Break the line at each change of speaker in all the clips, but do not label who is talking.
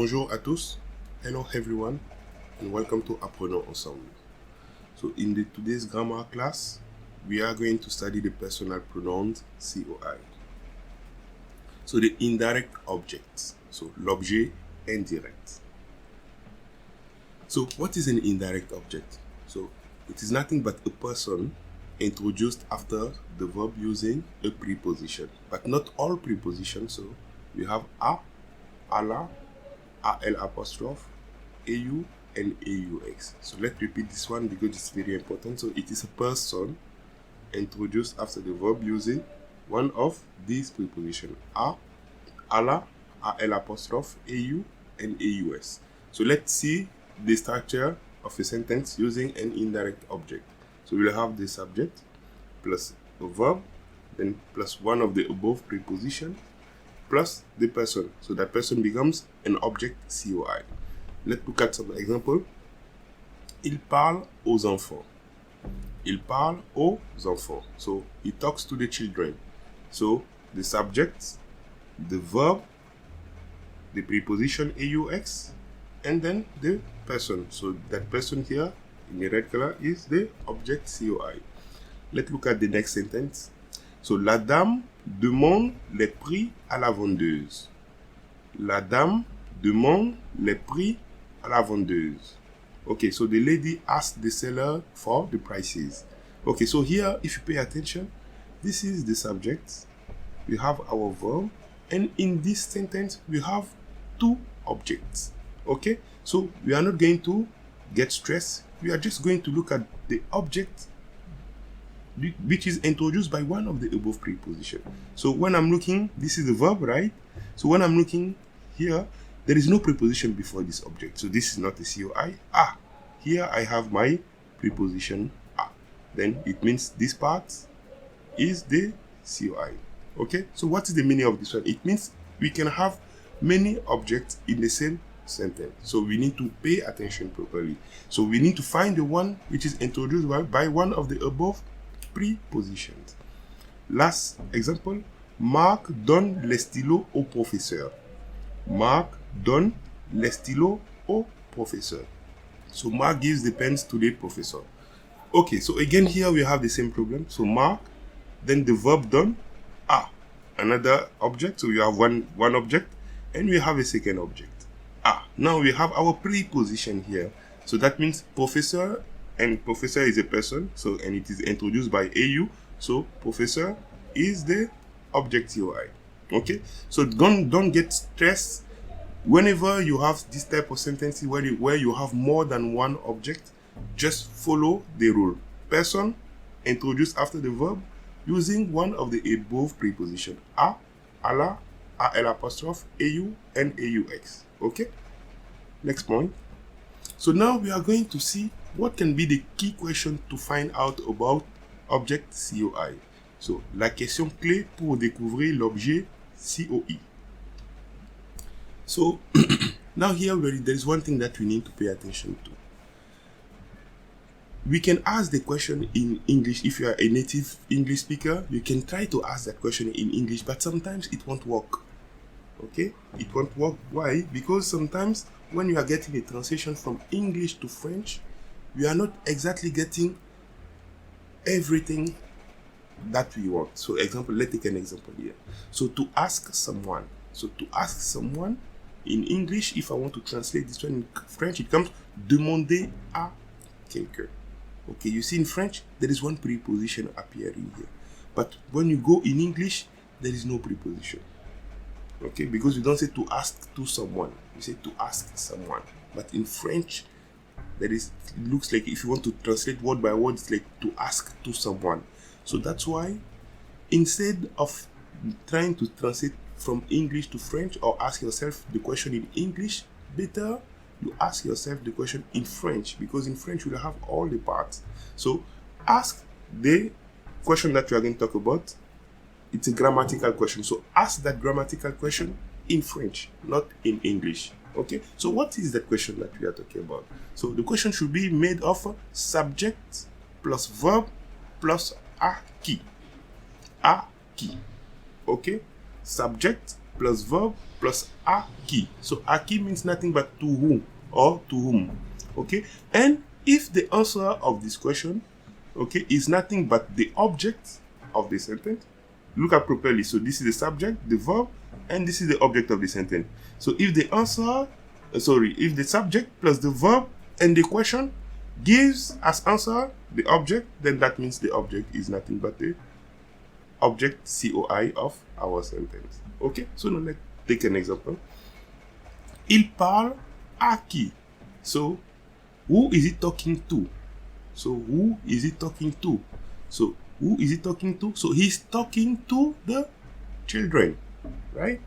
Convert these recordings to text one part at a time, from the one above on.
Bonjour à tous. Hello everyone and welcome to Apprenons Ensemble. So in today's grammar class, we are going to study the personal pronouns COI. So the indirect objects, so l'objet indirect. So what is an indirect object? So it is nothing but a person introduced after the verb using a preposition, but not all prepositions. So we have a, la, al apostrophe, au, and aux. So let's repeat this one because it's very important. So it is a person introduced after the verb using one of these prepositions: a, la, al apostrophe, au, and aus. So let's see the structure of a sentence using an indirect object. So we'll have the subject plus a verb, then plus one of the above preposition, plus the person. So that person becomes an object COI. Let's look at some example. Il parle aux enfants. Il parle aux enfants. So he talks to the children. So the subject, the verb, the preposition AUX, and then the person. So that person here in the red color is the object COI. Let's look at the next sentence. So la dame demande les prix à la vendeuse. La dame demande les prix à la vendeuse. Okay, so the lady asked the seller for the prices. Okay, so here, if you pay attention, this is the subject. We have our verb, and in this sentence, we have two objects. Okay, so we are not going to get stressed. We are just going to look at the object which is introduced by one of the above preposition. So when I'm looking, this is the verb, right? So when I'm looking here, there is no preposition before this object. So this is not a COI. Here I have my preposition a. Then it means this part is the COI. Okay, so what is the meaning of this one? It means we can have many objects in the same sentence. So we need to pay attention properly. So we need to find the one which is introduced by one of the above prepositions. Last example, Marc donne les stylos au professeur. Marc donne les stylos au professeur. So Mark gives the pens to the professor. Okay, so again here we have the same problem. So Mark, then the verb done, another object. So we have one object, and we have a second object. Now we have our preposition here. So that means professor, and professor is a person. So and it is introduced by AU. So professor is the object COI. Okay, so don't get stressed. Whenever you have this type of sentence where you have more than one object, just follow the rule. Person introduced after the verb using one of the above preposition: a, la, al apostrophe, au, and aux. Okay? Next point. So now we are going to see what can be the key question to find out about object COI. So, la question clé pour découvrir l'objet COI. So, now here there is one thing that we need to pay attention to. We can ask the question in English. If you are a native English speaker, you can try to ask that question in English, but sometimes it won't work. Okay? It won't work. Why? Because sometimes when you are getting a translation from English to French, you are not exactly getting everything that we want. So, example, let's take an example here. So, to ask someone in English, if I want to translate this one in French, it comes demander à quelqu'un. Okay, you see in French, there is one preposition appearing here. But when you go in English, there is no preposition. Okay, because we don't say to ask to someone. We say to ask someone. But in French, it looks like if you want to translate word by word, it's like to ask to someone. So that's why instead of trying to translate from English to French or ask yourself the question in English, better you ask yourself the question in French, because in French you will have all the parts. So ask the question that you are going to talk about. It's a grammatical question. So ask that grammatical question in French, not in English. Okay? So what is the question that we are talking about? So the question should be made of subject plus verb plus a qui. A qui. Okay? Subject plus verb plus a qui. So a qui means nothing but to whom or to whom. Okay, and if the answer of this question, okay, is nothing but the object of the sentence, look at properly. So this is the subject, the verb, and this is the object of the sentence. So if the answer, if the subject plus the verb and the question gives as answer the object, then that means the object is nothing but the object COI of our sentence. Okay, so now let's take an example. Il parle à qui? So who is he talking to? So who is he talking to? So who is he talking to? So he's talking to the children, right?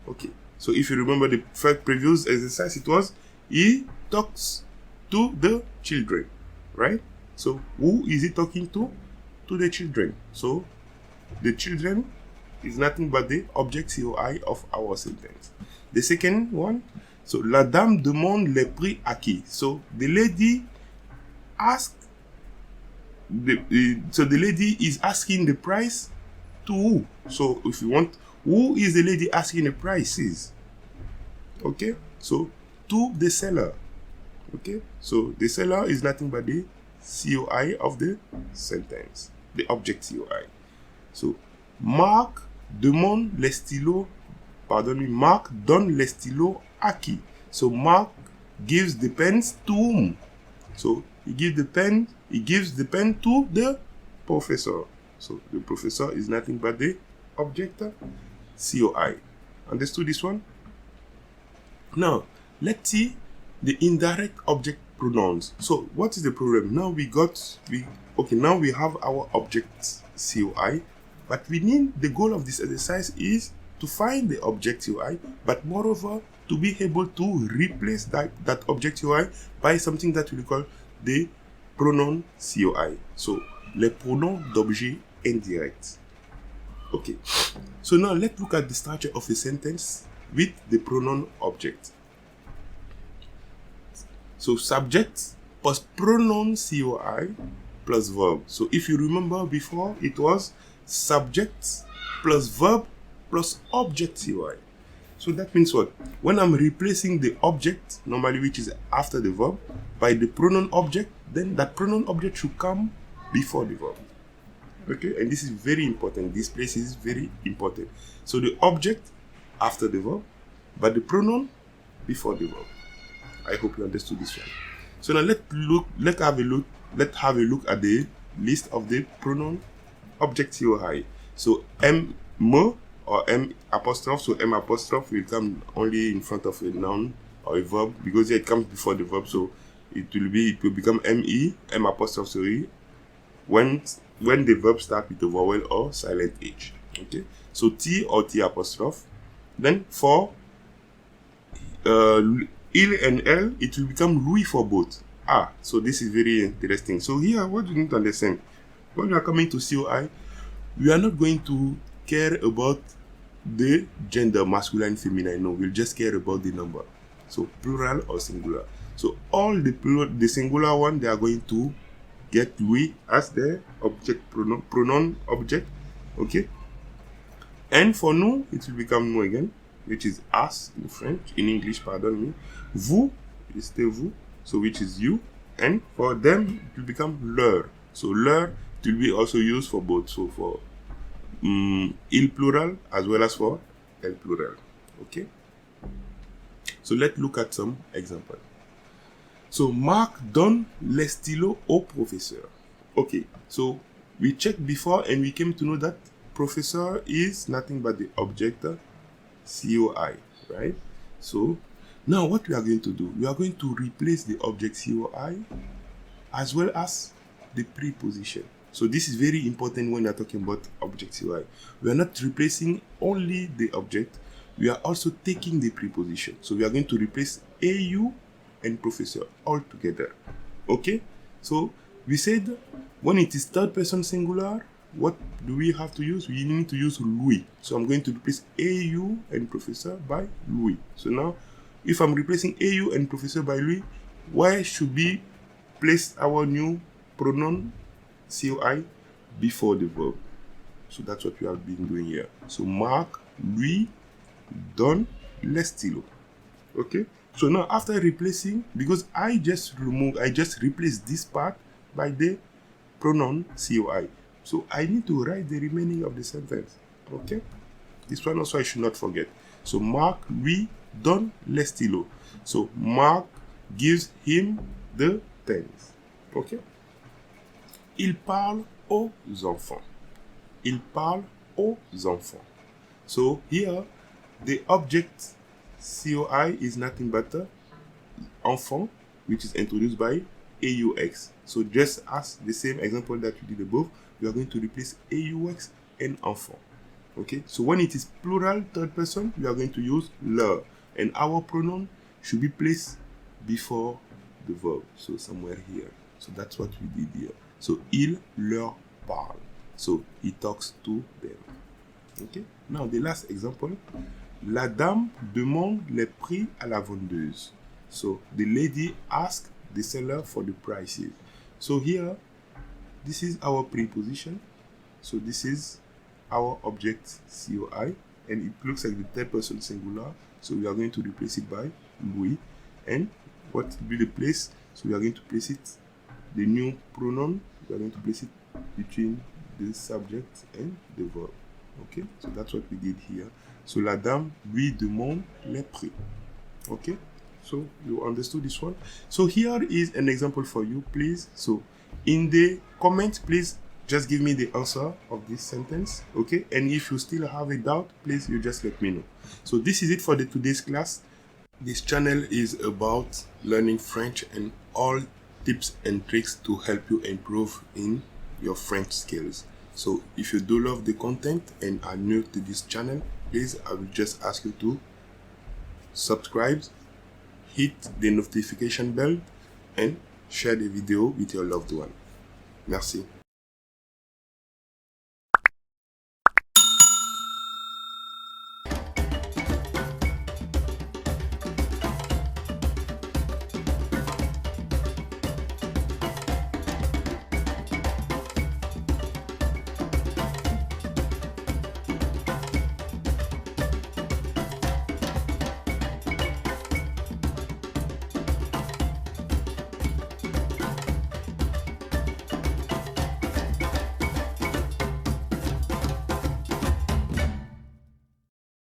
Okay, so if you remember the first previous exercise, it was he talks to the children, right? So who is he talking to? To the children. So the children is nothing but the object COI of our sentence. The second one, so la dame demande le prix à qui? So the lady asks, so the lady is asking the price to who? So if you want, who is the lady asking the prices? Okay, so to the seller. Okay, so the seller is nothing but the COI of the sentence, the object COI. So Marc demande les stylos, Marc donne les stylos à qui? So Marc gives the pens to whom? So he gives the pen to the professor. So the professor is nothing but the object COI. Understood this one? Now let's see the indirect object pronouns. So what is the problem? Now now we have our object COI, but we need, the goal of this exercise is to find the object COI, but moreover to be able to replace that object COI by something that we call the pronoun COI. So les pronoms d'objet indirect. Okay, so now let's look at the structure of a sentence with the pronoun object. So subject plus pronoun COI plus verb. So if you remember before, it was subject plus verb plus object COI. So that means what? When I'm replacing the object, normally which is after the verb, by the pronoun object, then that pronoun object should come before the verb. Okay, and this is very important. This place is very important. So the object after the verb, but the pronoun before the verb. I hope you understood this one. So now let's have a look at the list of the pronoun object COI. So M or M apostrophe. So M apostrophe will come only in front of a noun or a verb, because it comes before the verb. So it will become ME, M apostrophe, sorry, when the verb starts with a vowel or silent H. Okay. So T or T apostrophe. Then for Il and L, it will become Louis for both. So this is very interesting. So here, what you need to understand, when we are coming to COI, we are not going to care about the gender, masculine, feminine. No, we'll just care about the number. So plural or singular. So all the singular one, they are going to get Louis as their object, pronoun object. Okay. And for nous, it will become nous again, which is us in French, in English, pardon me. Vous is the vous, so which is you. And for them, it will become leur. So leur, it will be also used for both. So for il plural as well as for elle plural. Okay. So let's look at some examples. So Marc donne les stylos au professeur. Okay. So we checked before and we came to know that professor is nothing but the object COI, right? So now what we are going to do, we are going to replace the object COI as well as the preposition. So this is very important when we are talking about object COI. We are not replacing only the object, we are also taking the preposition. So we are going to replace AU and professor all together. Okay? So we said when it is third person singular, what do we have to use? We need to use Louis. So I'm going to replace AU and professor by Louis. So now, if I'm replacing AU and professor by Louis, why should we place our new pronoun COI before the verb? So that's what we have been doing here. So Marc, Louis donne le stylo. Okay, so now after replacing, because I just replaced this part by the pronoun COI, so I need to write the remaining of the sentence. Okay, this one also I should not forget. So Marc lui donne le stylo. So Marc gives him the pens. Okay. Il parle aux enfants. Il parle aux enfants. So here the object COI is nothing but enfant, which is introduced by AUX. So just as the same example that we did above, we are going to replace AUX and enfant. Okay, so when it is plural third person, we are going to use leur, and our pronoun should be placed before the verb, so somewhere here. So that's what we did here. So il leur parle. So he talks to them. Okay. Now the last example. La dame demande les prix à la vendeuse. So the lady asks the seller for the prices. So here, this is our preposition. So this is our object COI, and it looks like the third person singular. So we are going to replace it by lui. And what will be the place? So we are going to place it, the new pronoun, we are going to place it between the subject and the verb. Okay, so that's what we did here. So la dame lui demande les prix. Okay, so you understood this one. So here is an example for you, please. So in the comment, please just give me the answer of this sentence. Okay, and if you still have a doubt, please you just let me know. So this is it for today's class. This channel is about learning French and all tips and tricks to help you improve in your French skills. So if you do love the content and are new to this channel, please, I will just ask you to subscribe, hit the notification bell, and share the video with your loved one. Merci.